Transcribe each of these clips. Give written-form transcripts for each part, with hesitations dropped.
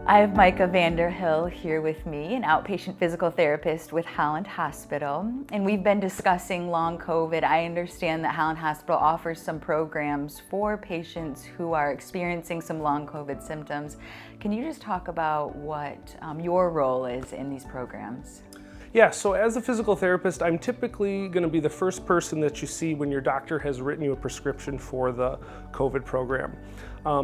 I have Micah VanderHill here with me, an outpatient physical therapist with Holland Hospital, and we've been discussing long COVID. I understand that Holland Hospital offers some programs for patients who are experiencing some long COVID symptoms. Can you just talk about what your role is in these programs? Yeah, so as a physical therapist, I'm typically going to be the first person that you see when your doctor has written you a prescription for the COVID program.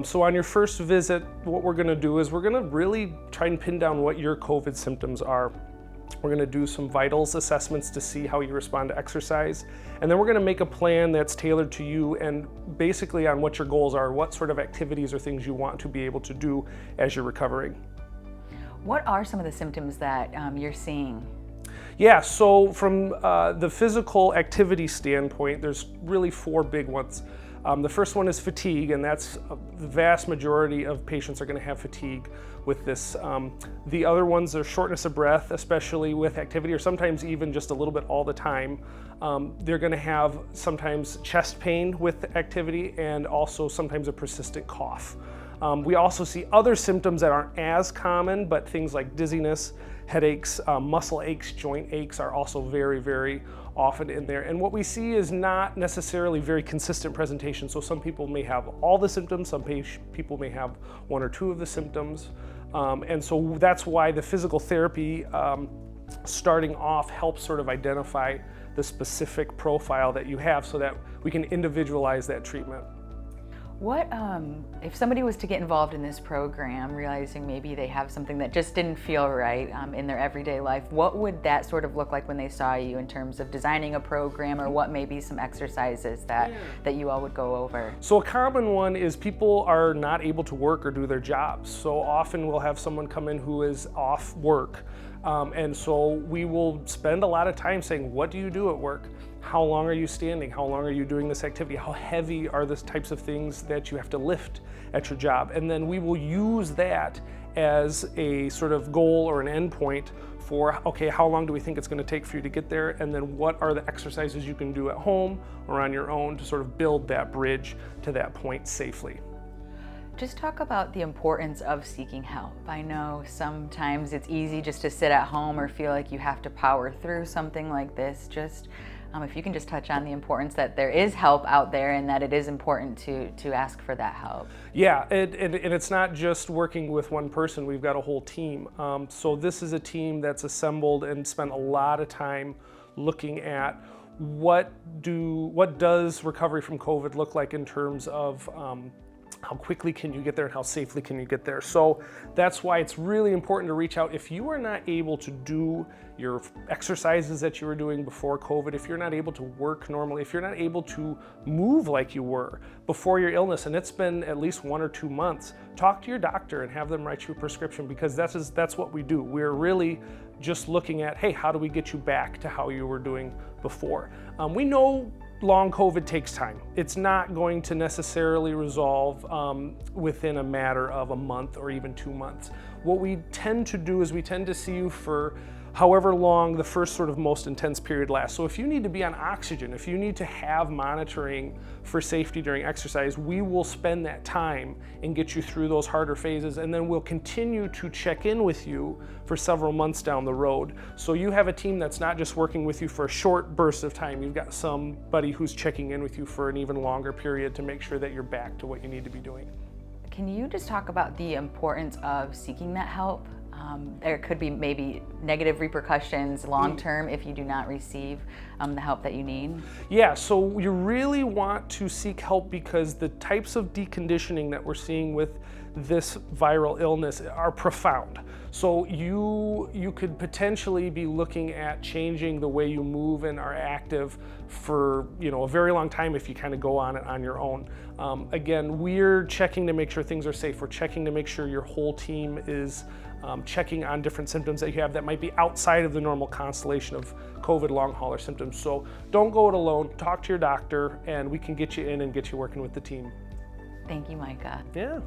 So on your first visit, what we're going to do is we're going to really try and pin down what your COVID symptoms are. We're going to do some vitals assessments to see how you respond to exercise, and then we're going to make a plan that's tailored to you and basically on what your goals are, what sort of activities or things you want to be able to do as you're recovering. What are some of the symptoms that you're seeing? Yeah, so from the physical activity standpoint, there's really four big ones. The first one is fatigue, and that's the vast majority of patients are going to have fatigue with this. The other ones are shortness of breath, especially with activity, or sometimes even just a little bit all the time. They're going to have sometimes chest pain with activity and also sometimes a persistent cough. We also see other symptoms that aren't as common, but things like dizziness, headaches, muscle aches, joint aches are also very, very often in there. And what we see is not necessarily very consistent presentation. So some people may have all the symptoms, some people may have one or two of the symptoms. And so that's why the physical therapy starting off helps sort of identify the specific profile that you have so that we can individualize that treatment. What, if somebody was to get involved in this program, realizing maybe they have something that just didn't feel right in their everyday life, what would that sort of look like when they saw you in terms of designing a program, or what may be some exercises that you all would go over? So a common one is people are not able to work or do their jobs. So often we'll have someone come in who is off work. And so we will spend a lot of time saying, what do you do at work? How long are you standing? How long are you doing this activity? How heavy are the types of things that you have to lift at your job? And then we will use that as a sort of goal or an endpoint for, okay, how long do we think it's going to take for you to get there? And then what are the exercises you can do at home or on your own to sort of build that bridge to that point safely. Just talk about the importance of seeking help. I know sometimes it's easy just to sit at home or feel like you have to power through something like this. Just if you can just touch on the importance that there is help out there and that it is important to ask for that help. Yeah, and it's not just working with one person, we've got a whole team. So this is a team that's assembled and spent a lot of time looking at what does recovery from COVID look like in terms of how quickly can you get there and how safely can you get there. So that's why it's really important to reach out. If you are not able to do your exercises that you were doing before COVID, if you're not able to work normally, if you're not able to move like you were before your illness, and it's been at least 1 or 2 months, talk to your doctor and have them write you a prescription, because that's what we do. We're really just looking at, hey, how do we get you back to how you were doing before? We know long COVID takes time. It's not going to necessarily resolve within a matter of a month or even 2 months. What we tend to do is we tend to see you for however long the first sort of most intense period lasts. So if you need to be on oxygen, if you need to have monitoring for safety during exercise, we will spend that time and get you through those harder phases, and then we'll continue to check in with you for several months down the road. So you have a team that's not just working with you for a short burst of time, you've got somebody who's checking in with you for an even longer period to make sure that you're back to what you need to be doing. Can you just talk about the importance of seeking that help? There could be maybe negative repercussions long-term if you do not receive the help that you need. Yeah, so you really want to seek help because the types of deconditioning that we're seeing with this viral illness are profound. So you could potentially be looking at changing the way you move and are active for a very long time if you kind of go on it on your own. Again, we're checking to make sure things are safe. We're checking to make sure your whole team is checking on different symptoms that you have that might be outside of the normal constellation of COVID long hauler symptoms. So don't go it alone. Talk to your doctor and we can get you in and get you working with the team. Thank you, Micah. Yeah.